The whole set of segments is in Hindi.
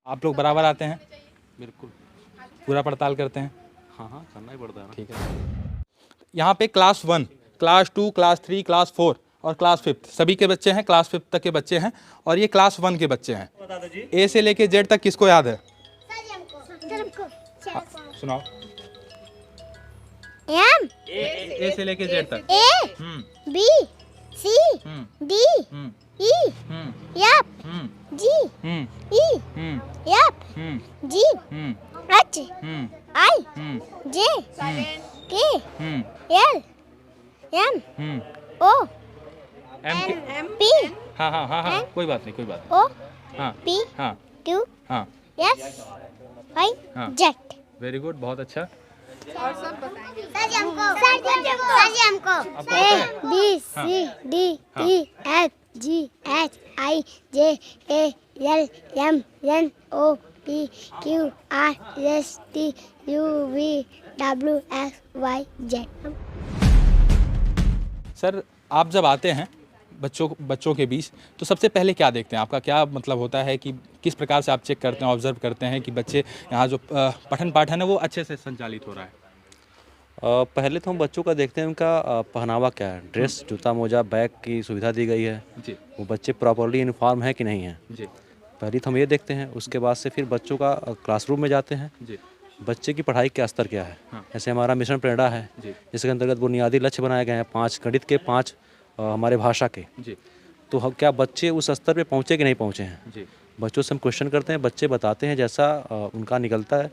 आप लोग बराबर आते हैं? बिल्कुल। पूरा पड़ताल करते हैं? हाँ हाँ, करना ही पड़ता है ना। ठीक है। यहाँ पे क्लास 1, क्लास 2, क्लास 3, क्लास 4 और क्लास 5 सभी के बच्चे हैं, क्लास 5 तक के बच्चे हैं और ये क्लास 1 के बच्चे हैं। ए से लेके जेड तक किसको याद है? सुनाओ। एम ए से लेके जेड तक। A B C D E F G E F G H I J K L M O M P हाँ हाँ हाँ हाँ, कोई बात नहीं, कोई बात ओ नहीं। हाँ पी हाँ क्यू हाँ, एस वाई हाँ। जेड। वेरी गुड, बहुत अच्छा। A B C D E F G H I J K L M N O P Q R S T U V W X Y Z. Sir, आप जब आते हैं बच्चों के बीच तो सबसे पहले क्या देखते हैं? आपका क्या मतलब होता है कि किस प्रकार से आप चेक करते हैं, ऑब्जर्व करते हैं कि बच्चे यहाँ जो पठन पाठन है वो अच्छे से संचालित हो रहा है? पहले तो हम बच्चों का देखते हैं उनका पहनावा क्या है, ड्रेस, जूता मोजा, बैग की सुविधा दी गई है जी वो बच्चे प्रॉपरली यूनिफॉर्म है कि नहीं है, जी पहले तो हम ये देखते हैं। उसके बाद से फिर बच्चों का क्लासरूम में जाते हैं, जी बच्चे की पढ़ाई का स्तर क्या है। हाँ। जैसे हमारा मिशन प्रेरणा है जी जिसके अंतर्गत बुनियादी लक्ष्य बनाए गए हैं, 5 गणित के, 5 हमारे भाषा के। जी तो हम क्या बच्चे उस स्तर पे पहुँचे कि नहीं पहुँचे हैं, जी बच्चों से हम क्वेश्चन करते हैं, बच्चे बताते हैं जैसा उनका निकलता है।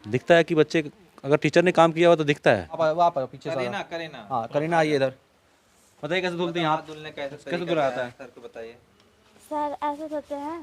दिखता है कि बच्चे, अगर टीचर ने काम किया हुआ तो दिखता है। आप पीछे से करीना हाँ, करीना आइए इधर। बताइए कैसे धुलते हैं आप? धुलने का कैसे धुला जाता है? सर को बताइए। सर ऐसे धोते हैं,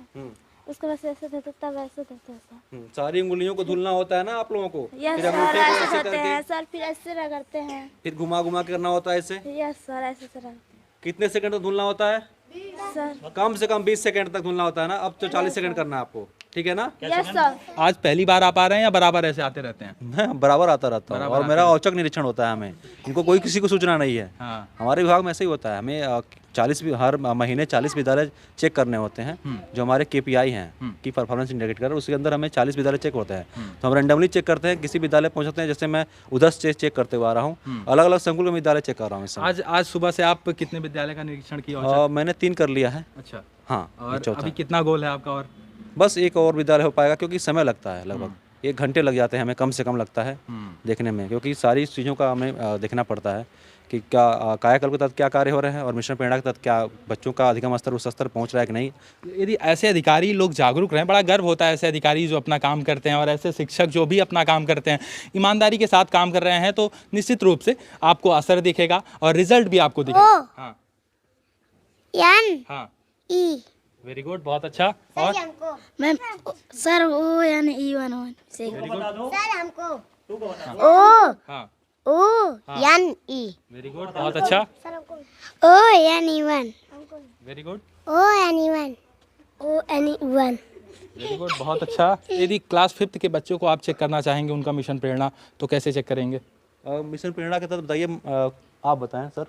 उसके बाद से ऐसे धोते तब ऐसे धोते हैं सर। सारी उंगलियों को धुलना होता है ना आप लोगों को, यस फिर सर, अंगूठे को ऐसे ऐसे धोते हैं करके, सर, फिर ऐसे रगड़ते हैं। फिर घुमा घुमा के करना होता है इसे। यस सर, ऐसे से रगड़ते कितने सेकंड तक धुलना होता है? हैं सर। कम से कम 20 सेकंड तक धुलना होता है ना, अब तो 40 सेकंड करना है आपको, ठीक है ना? Yes sir. आज पहली बार आप आ रहे हैं या बराबर ऐसे आते रहते हैं? मैं बराबर आता रहता हूँ और मेरा औचक निरीक्षण होता है। हमें इनको कोई किसी को सूचना नहीं है। हाँ। हमारे विभाग में ऐसे ही होता है, हमें 40 भी हर महीने 40 विद्यालय चेक करने होते हैं जो हमारे KPI हैं की परफॉर्मेंस इंडिकेटर, उसके अंदर हमें 40 विद्यालय चेक होते हैं। तो हम रैंडमली चेक करते हैं, किसी विद्यालय पहुंचते हैं, जैसे मैं उधर से चेक करते हुआ आ रहा हूँ, अलग अलग संकुल में विद्यालय चेक कर रहा हूँ इस समय। आज सुबह से आप कितने विद्यालय का निरीक्षण किया? मैंने 3 कर लिया है। अच्छा। हाँ, और चौथा अभी कितना गोल है आपका? और बस एक और विद्यालय हो पाएगा, क्योंकि समय लगता है, लगभग 1 घंटे लग जाते हैं हमें, कम से कम लगता है देखने में, क्योंकि सारी चीज़ों का हमें देखना पड़ता है कि क्या कायाकल्प के तहत क्या कार्य हो रहे हैं और मिशन प्रेरणा के तहत क्या बच्चों का अधिगम स्तर उस स्तर पहुंच रहा है कि नहीं। यदि ऐसे अधिकारी लोग जागरूक रहें, बड़ा गर्व होता है ऐसे अधिकारी जो अपना काम करते हैं और ऐसे शिक्षक जो भी अपना काम करते हैं, ईमानदारी के साथ काम कर रहे हैं, तो निश्चित रूप से आपको असर दिखेगा और रिजल्ट भी आपको दिखेगा। हाँ एन हाँ, ई वेरी गुड, बहुत अच्छा। और ma'am sir O N E one से वेरी गुड। सर हमको ओ हाँ, O N E very good, बहुत अच्छा। O N E one very good, O N E one O N E one. Very good, बहुत अच्छा। यदि क्लास 5 के बच्चों को आप चेक करना चाहेंगे उनका मिशन प्रेरणा, तो कैसे चेक करेंगे? मिशन प्रेरणा के तहत बताइए, आप बताएं सर,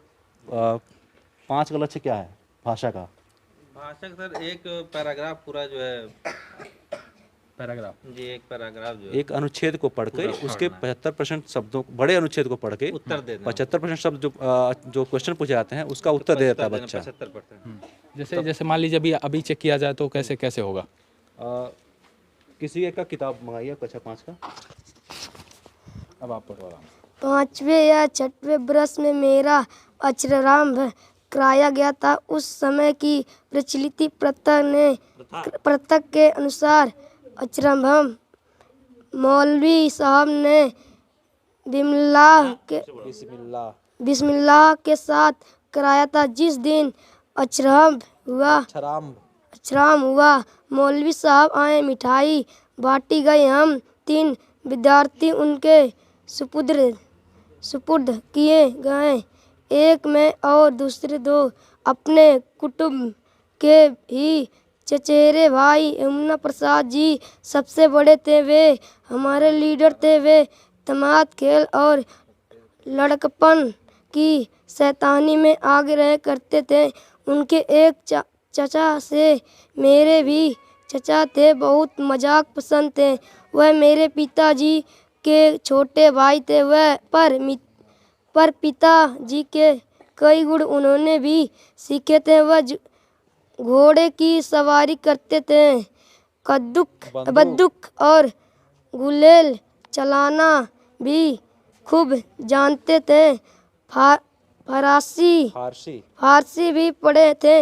5 का लक्ष्य क्या है भाषा का? भाषा का सर एक पैराग्राफ पूरा जो है, पैराग्राफ जी एक पैराग्राफ जो है एक अनुच्छेद को पढ़ के उसके 75% शब्दों, बड़े अनुच्छेद को पढ़ के उत्तर दे देना। 75% शब्द जो क्वेश्चन पूछे जाते हैं उसका उत्तर दे देता है बच्चा। 75%। जैसे मान लीजिए अभी चेक किया जाए तो कैसे कैसे होगा? किसी एक का किताब मंगाइए, कक्षा 5 का। अब आप पढ़वा। 5वें या 6वें बरस में मेरा अक्षरारंभ कराया गया था। उस समय की प्रचलित प्रथा के अनुसार अक्षरारंभ मौलवी साहब ने बिस्मिल्लाह के साथ कराया था। जिस दिन अक्षरारंभ हुआ मौलवी साहब आए, मिठाई बांटी गई। हम 3 विद्यार्थी उनके सुपुर्द किए गए। एक मैं और दूसरे 2 अपने कुटुंब के ही चचेरे भाई। यमुना प्रसाद जी सबसे बड़े थे, वे हमारे लीडर थे। वे तमाम खेल और लड़कपन की शैतानी में आगे रह करते थे। उनके एक चाचा से मेरे भी चचा थे, बहुत मजाक पसंद थे। वह मेरे पिताजी के छोटे भाई थे। वह पर पिताजी के कई गुण उन्होंने भी सीखे थे। वह घोड़े की सवारी करते थे, बंदूक और गुलेल चलाना भी खूब जानते थे। फारसी भी पढ़े थे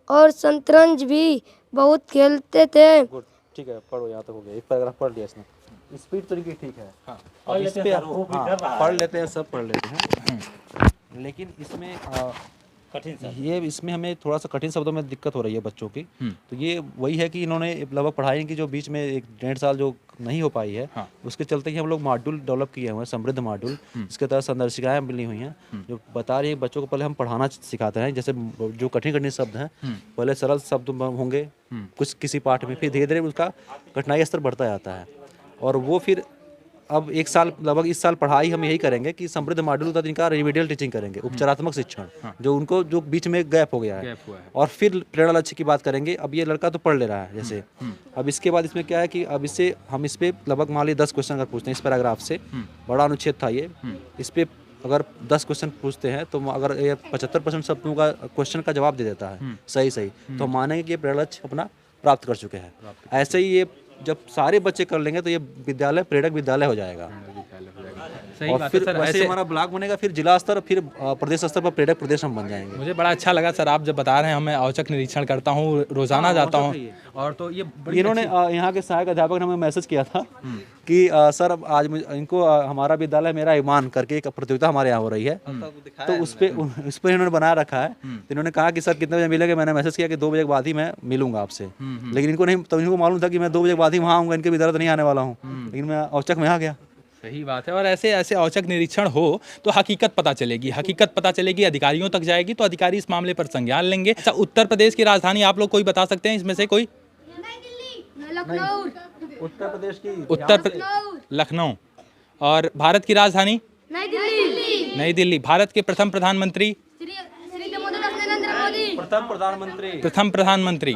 और शतरंज भी बहुत खेलते थे। गुड, ठीक है, पढ़ो, यहाँ तक हो गया। एक पैराग्राफ पढ़ लिया इसने। स्पीड तो इनकी ठीक है। अब इस पे पढ़ लेते हैं, सब पढ़ लेते हैं, लेकिन इसमें इसमें हमें थोड़ा सा कठिन शब्दों में दिक्कत हो रही है बच्चों की। तो ये वही है कि इन्होंने लगभग पढ़ाई की जो बीच में 1-1.5 साल जो नहीं हो पाई है, उसके चलते ही हम लोग मॉड्यूल डेवलप किए हुए हैं, समृद्ध मॉड्यूल। इसके तहत संदर्शिकाएं मिली हुई हैं जो बता रही है बच्चों को पहले हम पढ़ाना सिखाते हैं। जैसे जो कठिन शब्द हैं पहले सरल शब्द होंगे कुछ किसी पाठ में, फिर धीरे धीरे उसका कठिनाई स्तर बढ़ता जाता है। और वो फिर अब 1 साल लगभग इस साल पढ़ाई हम यही करेंगे कि समृद्ध मॉड्यूल तक इनका रिमीडियल टीचिंग करेंगे, उपचारात्मक शिक्षण, जो उनको जो बीच में गैप हो गया है। और फिर प्रेरणा लक्ष्य की बात करेंगे। अब ये लड़का तो पढ़ ले रहा है जैसे, अब इसके बाद इसमें क्या है कि अब इससे हम इस पे लगभग मान लीजिए 10 क्वेश्चन अगर पूछते हैं इस पैराग्राफ से, बड़ा अनुच्छेद था ये, इस पे अगर 10 क्वेश्चन पूछते हैं तो अगर ये 75% शब्दों का क्वेश्चन का जवाब दे देता है सही तो हम मानेंगे कि ये प्रेरणा लक्ष्य अपना प्राप्त कर चुके हैं। ऐसे ही ये जब सारे बच्चे कर लेंगे तो ये विद्यालय प्रेरक विद्यालय हो जाएगा। और फिर वैसे हमारा ब्लॉक बनेगा, फिर जिला स्तर, फिर प्रदेश स्तर पर प्रेरक प्रदेश हम बन जाएंगे। मुझे बड़ा अच्छा लगा सर, आप जब बता रहे हैं। मैं औचक निरीक्षण करता हूँ, रोजाना जाता हूँ। और तो ये इन्होंने यहाँ के सहायक अध्यापक ने हमें मैसेज किया था कि सर अब आज इनको हमारा विद्यालय मेरा ईमान करके एक प्रतियोगिता हमारे यहाँ हो रही है, तो उस पर इन्होंने बनाया रखा है। तो इन्होंने कहा कि सर कितने बजे मिलेंगे। मैंने मैसेज किया कि 2 बजे के बाद ही मैं मिलूंगा आपसे, लेकिन इनको नहीं, तब इनको मालूम था कि मैं 2 बजे के बाद ही वहाँ आऊँगा, इनके विद्यालय तो नहीं आने वाला हूँ, लेकिन मैं औचक में आ गया। सही बात है। और ऐसे ऐसे औचक निरीक्षण हो तो हकीकत पता चलेगी, अधिकारियों तक जाएगी, तो अधिकारी इस मामले पर संज्ञान लेंगे। अच्छा, उत्तर प्रदेश की राजधानी आप लोग कोई बता सकते हैं इसमें से कोई? उत्तर प्रदेश की लखनऊ। और भारत की राजधानी? नई दिल्ली। भारत के प्रथम प्रधानमंत्री? प्रथम प्रधानमंत्री।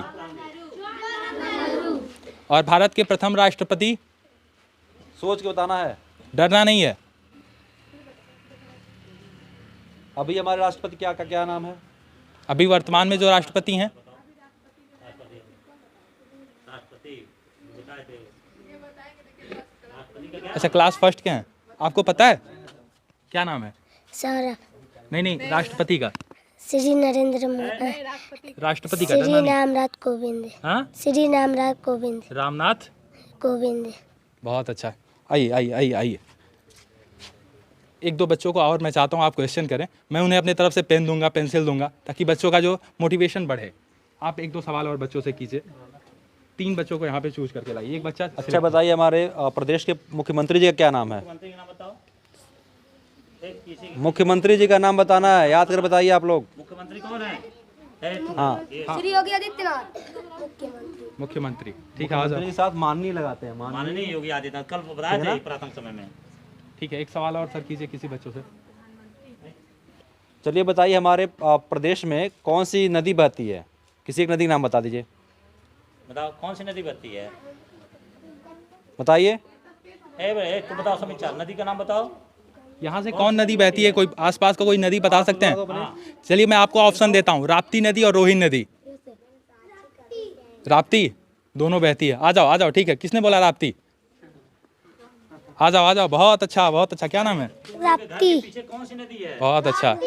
और भारत के प्रथम राष्ट्रपति? सोच के बताना है, डरना नहीं है। अभी हमारे राष्ट्रपति क्या नाम है? अभी वर्तमान में जो राष्ट्रपति हैं? अच्छा, क्लास फर्स्ट के हैं, आपको पता है क्या नाम है? सौरभ। नहीं, राष्ट्रपति का। श्री नरेंद्र मोदी। राष्ट्रपति का श्री रामनाथ कोविंद। हाँ, श्री रामनाथ कोविंद। रामनाथ कोविंद। बहुत अच्छा। आइए 1-2 बच्चों को और मैं चाहता हूँ आप क्वेश्चन करें। मैं उन्हें अपने तरफ से पेन दूंगा, पेंसिल दूंगा, ताकि बच्चों का जो मोटिवेशन बढ़े। आप 1-2 सवाल और बच्चों से कीजिए। 3 बच्चों को यहाँ पे चूज करके लाइए। एक बच्चा। अच्छा बताइए, हमारे प्रदेश के मुख्यमंत्री जी का क्या नाम है? मुख्यमंत्री जी का नाम बताना है, याद कर बताइए आप लोग। मुख्यमंत्री कौन है? हाँ, श्री योगी आदित्यनाथ मुख्यमंत्री। ठीक है, आ जाओ। के साथ माननीय लगाते हैं। माननीय योगी आदित्यनाथ, कल बताया था प्रातन समय में। ठीक है, एक सवाल और सर कीजिए किसी बच्चों से। चलिए बताइए, हमारे प्रदेश में कौन सी नदी बहती है? किसी एक नदी का नाम बता दीजिए। बताओ कौन सी नदी बहती है? बताइए। तुम बताओ समीक्षा, नदी का नाम बताओ। यहाँ से कौन नदी बहती है? कोई आसपास का कोई नदी बता सकते हैं? चलिए मैं आपको ऑप्शन देता हूँ, राप्ती नदी और रोहिणी नदी। राप्ती दोनों बहती है। आ जाओ। ठीक है, किसने बोला राप्ती? आ जाओ। बहुत अच्छा। क्या नाम है? राप्ती। पीछे कौन सी नदी है? बहुत अच्छा।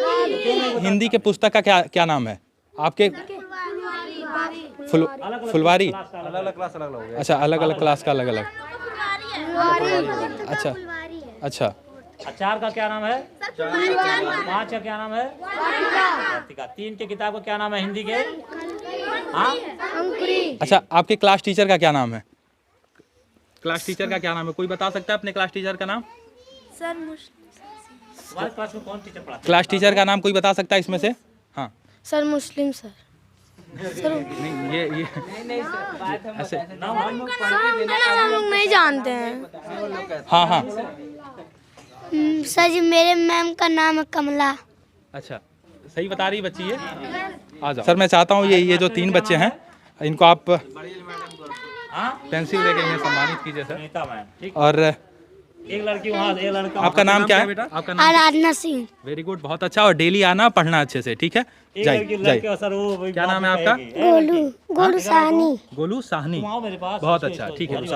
हिंदी के पुस्तक का क्या नाम है आपके? फुलवारी। अलग क्लास अलग हो गया। अच्छा, अलग क्लास का अलग। अच्छा। अचार का क्या नाम है? 5 का क्या नाम है? वार्तिका। 3 के किताब का क्या नाम है हिंदी के? हाँ, अच्छा, आपके क्लास टीचर का क्या नाम है? क्लास टीचर का क्या नाम है? कोई बता सकता है अपने क्लास टीचर का नाम? सर तुम्हारे क्लास में कौन टीचर पढ़ाता है? क्लास टीचर का नाम कोई बता सकता है इसमें से? हाँ। सर मुस्लिम सर। नहीं, ये ऐसे। हम लोग नहीं जानते हैं। हाँ। सर जी, मेरे मैम का नाम है कमला। अच्छा, सही बता रही बच्ची ये। आ जाओ सर, मैं चाहता हूँ ये जो 3 बच्चे हैं इनको आप हाँ पेंसिल देके इन्हें सम्मानित कीजिए सर। सुनीता मैम, ठीक। और एक लड़की वहाँ, एक लड़का। आपका नाम क्या है बेटा? आपका नाम? आराधना सिंह। वेरी गुड, बहुत अच्छा। और डेली आना, पढ़ना अच्छे से, ठीक है? एक जय लड़की जय। लड़के सर वो क्या नाम है आपका? गोलू गोलू साहनी। गोलू साहनी। आओ मेरे पास। बहुत अच्छा, ठीक है।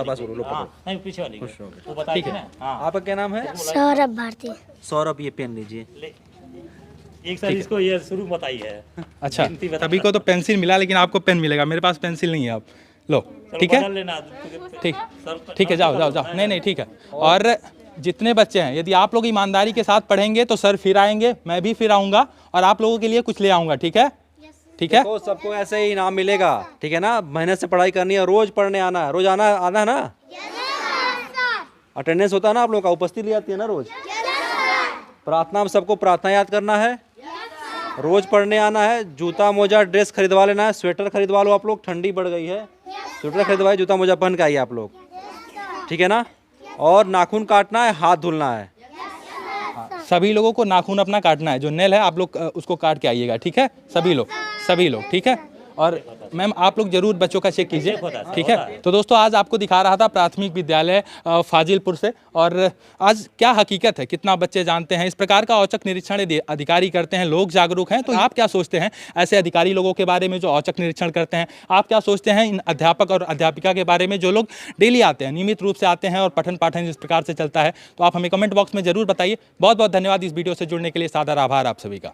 हाँ, नहीं पीछे वाली वो बताइए ना। हाँ आपका क्या नाम है? सौरभ भारती। सौरभ, ये पेन लीजिए। ले- एक सर इसको ये शुरू बताइए। अच्छा, गिनती बता- सभी को तो पेंसिल मिला, लेकिन आपको पेन मिलेगा। मेरे पास पेंसिल नहीं है। आप लो, ठीक है? बदल लेना। ठीक, ठीक है, जाओ जाओ जाओ। नहीं नहीं, ठीक है। और जितने बच्चे हैं, यदि आप लोग ईमानदारी के साथ पढ़ेंगे तो सर फिर आएंगे, मैं भी फिर आऊँगा और आप लोगों के लिए कुछ ले आऊँगा, ठीक है? ठीक है? तो सबको ऐसे ही इनाम मिलेगा, ठीक है ना? मेहनत से पढ़ाई करनी है, रोज पढ़ने आना है, रोज आना आना है ना? अटेंडेंस होता है ना आप लोगों का, उपस्थिति ली जाती है ना रोज? प्रार्थना में सबको प्रार्थना याद करना है, रोज पढ़ने आना है, जूता मोजा ड्रेस खरीदवा लेना है, स्वेटर खरीदवा लो आप लोग, ठंडी बढ़ गई है, स्वेटर खरीदवाए, जूता मोजा पहन के आइए आप लोग, ठीक है ना? और नाखून काटना है, हाथ धुलना है। सभी लोगों को नाखून अपना काटना है, जो नेल है आप लोग उसको काट के आइएगा, ठीक है? सभी लोग, ठीक है? और मैम आप लोग जरूर बच्चों का चेक कीजिए, ठीक है? तो दोस्तों आज आपको दिखा रहा था प्राथमिक विद्यालय फाजिलपुर से, और आज क्या हकीकत है, कितना बच्चे जानते हैं। इस प्रकार का औचक निरीक्षण यदि अधिकारी करते हैं, लोग जागरूक हैं, तो आप क्या सोचते हैं ऐसे अधिकारी लोगों के बारे में जो औचक निरीक्षण करते हैं? आप क्या सोचते हैं इन अध्यापक और अध्यापिका के बारे में जो लोग डेली आते हैं, नियमित रूप से आते हैं और पठन पाठन इस प्रकार से चलता है? तो आप हमें कमेंट बॉक्स में जरूर बताइए। बहुत बहुत धन्यवाद इस वीडियो से जुड़ने के लिए। सादर आभार आप सभी का।